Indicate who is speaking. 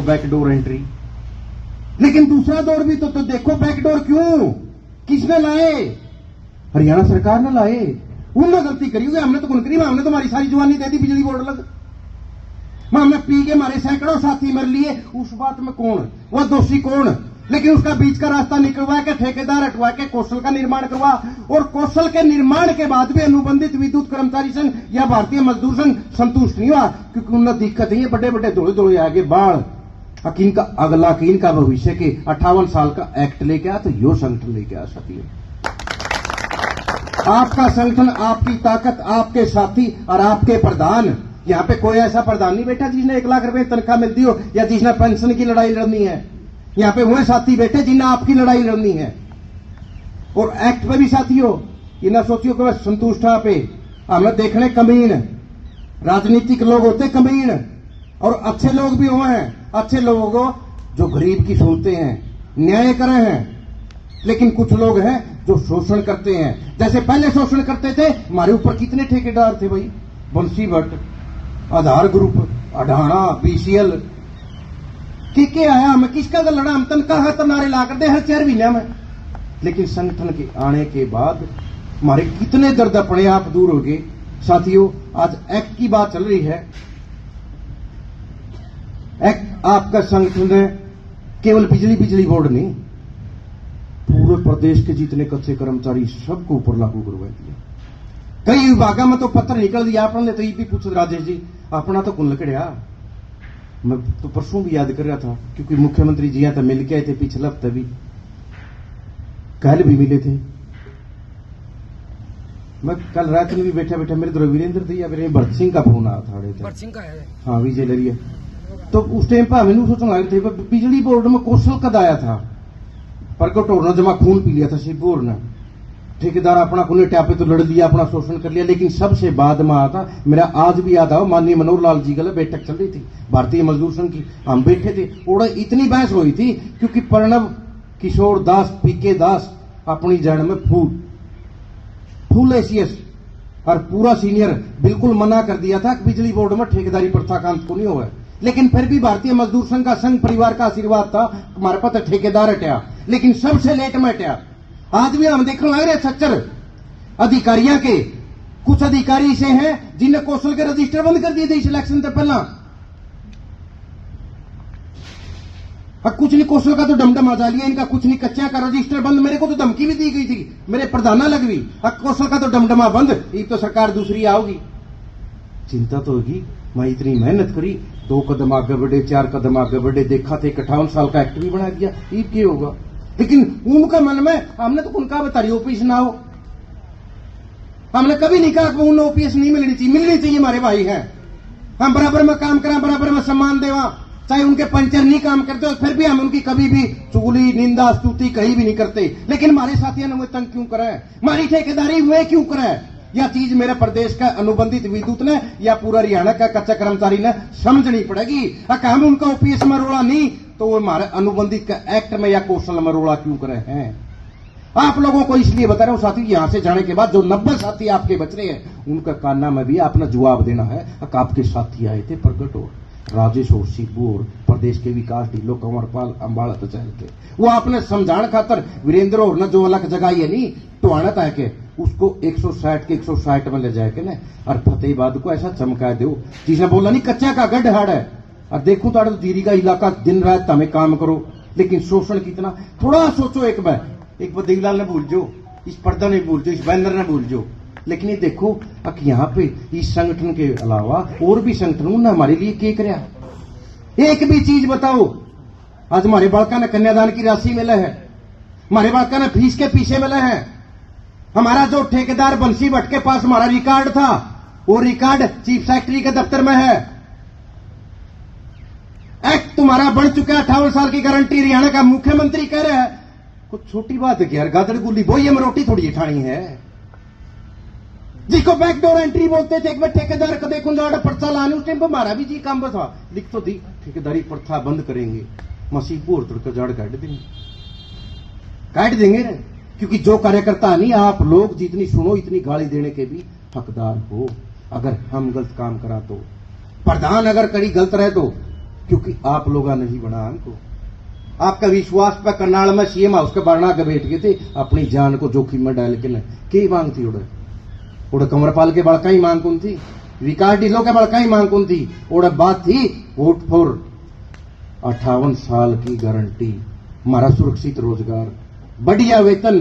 Speaker 1: Backdoor entry. लेकिन दूसरा दौर भी तो देखो, बैकडोर क्यों, किसने लाए? हरियाणा सरकार ने लाए। उन्होंने गलती करी होगी, हमने तो कौन करी? हमने तो हमारी सारी जवानी दे दी बिजली बोर्ड लग। हमने पी के हमारे सैकड़ों साथी मर लिए, उस बात में कौन, वह दोषी कौन? लेकिन उसका बीच का रास्ता निकलवा के ठेकेदार हटवा के कौशल का निर्माण करवा, और कौशल के निर्माण के बाद भी अनुबंधित विद्युत कर्मचारी संघ या भारतीय मजदूर संघ संतुष्ट नहीं हुआ, क्योंकि उन्हें दिक्कत है बड़े बड़े धोड़े धोड़े आगे बाढ़ अकीन का अगला अकीन का भविष्य के 58 साल का एक्ट लेके आ, तो यो संगठन लेके आ सकती है। आपका संगठन, आपकी ताकत, आपके साथी और आपके प्रधान। यहां पे कोई ऐसा प्रधान नहीं बैठा जिसने 1 लाख रुपए तनख्वाह मिलती हो या जिसने पेंशन की लड़ाई लड़नी है। यहां पे वह साथी बैठे जिन्हें आपकी लड़ाई लड़नी है। और एक्ट में भी साथी हो, ये ना सोचियो कि बस संतुष्ट पे हमें देखने कमीन। राजनीतिक लोग होते कमीन, और अच्छे लोग भी हुए हैं। अच्छे लोगों को जो गरीब की सुनते हैं, न्याय करे हैं। लेकिन कुछ लोग हैं जो शोषण करते हैं। जैसे पहले शोषण करते थे, हमारे ऊपर कितने ठेकेदार थे भाई, बंसी भट्ट, आधार ग्रुप, अडाना, बीसीएल, के आया, हमें किसका तो लड़ा, हम तनख्वाह तो नारे ला कर दे हर 4 महीने में। लेकिन संगठन के आने के बाद हमारे कितने दर्द अपने आप दूर हो गए। साथियों, आज एक्ट की बात चल रही है। एक्ट आपका संगठन है, केवल बिजली बोर्ड नहीं, पूरे प्रदेश के जितने कच्चे कर्मचारी सबको ऊपर लागू करवा दिया। कई विभागों में तो पत्र निकल दिया। आपने तो ये भी पूछा राजेश जी, अपना तो कौन लकड़िया। मैं तो परसों भी याद कर रहा था, क्योंकि मुख्यमंत्री जी तो मिल के आए थे पिछले हफ्ते भी, कल भी मिले थे। मैं कल रात में भी बैठा बैठा मेरे तो वीरेंद्र थे या मेरे भरत सिंह का फोन आया था। भरत सिंह का है, हाँ, विजय लरिया। तो उस टाइम पर मैंने सोचने लगे थे, बिजली बोर्ड में कौशल कद आया था, पर कटोर ने जमा खून पी लिया था शिवपुर ने। ठेकेदार अपना खुले ट्यापे तो लड़ लिया, अपना शोषण कर लिया। लेकिन सबसे बाद में आता, मेरा आज भी याद आओ, माननीय मनोहर लाल जी गले बैठक चल रही थी भारतीय मजदूर संघ की, हम बैठे थे, और इतनी बहस हुई थी क्योंकि प्रणव किशोर दास, पीके दास अपनी जड़ में फूल एसीएस और पूरा सीनियर बिल्कुल मना कर दिया था कि बिजली बोर्ड में ठेकेदारी प्रथा का अंत को नहीं हुआ। लेकिन फिर भी भारतीय मजदूर संघ का संघ परिवार का आशीर्वाद था, हमारे पास ठेकेदार हटा, लेकिन सबसे लेट में हटा। आज भी हम देखने लग रहे सच्चर अधिकारियों के, कुछ अधिकारी से हैं जिन्हें कौशल के रजिस्टर बंद कर दिए थे इस इलेक्शन से पहला। अब कुछ नहीं, कौशल का तो डमडम आजा लिया इनका, कुछ नहीं, कच्चा का रजिस्टर बंद। मेरे को तो धमकी भी दी गई थी, मेरे प्रधाना लगवी, अब कौशल का तो डमडमा बंद, ये तो सरकार दूसरी आओगी। चिंता तो होगी, मैं इतनी मेहनत करी, 2 कदम आगे बढ़े, 4 कदम आगे बढ़े, देखा थे 58 साल का एक्ट भी बना दिया, ये क्या होगा। लेकिन उनका मन में, हमने तो उनका बतारी ओपीएस ना हो, हमने कभी नहीं कहा कि उन्हें ओपीएस नहीं मिलनी चाहिए, मिलनी चाहिए, हमारे भाई हैं। हम बराबर में काम करें, बराबर में सम्मान देवा, चाहे उनके पंचर नहीं काम करते हो, फिर भी हम उनकी कभी भी चुगली, निंदा, स्तुति कहीं भी नहीं करते। लेकिन हमारे साथियों ने वो तंग क्यों करा है, हमारी ठेकेदारी वे क्यों करा है, यह चीज मेरे प्रदेश का अनुबंधित विद्युत ने या पूरा हरियाणा का कच्चा कर्मचारी ने समझनी पड़ेगी। अगर हम उनका ओपीएस में रोड़ा नहीं, तो वो हमारे अनुबंधित का एक्ट में या कौशल में रोड़ा क्यों करे हैं। आप लोगों को इसलिए बता रहा हूं साथी, यहां से जाने के बाद जो 90 साथी आपके बच रहे हैं, उनका कान्ना में भी आपने जवाब देना है। आपके साथी आए थे प्रगट और राजेश और शिबू और प्रदेश के विकास ढिल्लो, कंवरपाल, अंबाला तो चल के, वो आपने समझाने खातर वीरेंद्र और न जो अलग जगह ये नहीं तो आना था कि उसको 160 के 160 में ले जाए के ना, और फतेहाबाद को ऐसा चमका दो जिसने बोला नहीं कच्चा का गढ़ हाड़ है, और देखूं तो धीरी का इलाका दिन रात हमें काम करो। लेकिन शोषण कितना, थोड़ा सोचो, एक बार देवीलाल ने भूल जो, इस पर्दा ने भूल जो, इस बैनर ने भूल जो। लेकिन ये देखो अब यहाँ पे इस संगठन के अलावा और भी संगठनों ने हमारे लिए क्या कराया, एक भी चीज बताओ। आज हमारे बालका ने कन्यादान की राशि मिला है, हमारे बालका ने फीस के पीछे मिला है। हमारा जो ठेकेदार बंसी भट्ट के पास हमारा रिकॉर्ड था, वो रिकॉर्ड चीफ सेक्रेटरी के दफ्तर में है। एक्ट तुम्हारा बन चुका है, 58 साल की गारंटी हरियाणा का मुख्यमंत्री कह रहे हैं। कुछ छोटी बात है कि यार, गादड़ गुल्ली बोई में रोटी थोड़ी ठाणी है। जिसको बैकडोर एंट्री बोलते थे, एक बार ठेकेदार कदे कुंजाड़ पर्चा लाने, उस टाइम पर हमारा भी जी काम बस था, लिख तो दी ठेकेदारी प्रथा बंद करेंगे, मसीहपुर तुड़कर जड़ काट देंगे ना। क्योंकि जो कार्यकर्ता नहीं, आप लोग जितनी सुनो इतनी गाली देने के भी हकदार हो। अगर हम गलत काम करा तो, प्रधान अगर कड़ी गलत रहे तो क्योंकि आप लोगों ने ही बना हमको। आपका विश्वास पर करनाल में सीएम हाउस के बारना के बैठ गए थे, अपनी जान को जोखिम में डाल के न की मांग थी उड़े उड़े कमरपाल के बड़का ही मांग कौन थी, विकास ढिल्लो के बड़का ही मांग कौन थी। उड़े बात थी वोट फॉर 58 साल की गारंटी, हमारा सुरक्षित रोजगार, बढ़िया वेतन,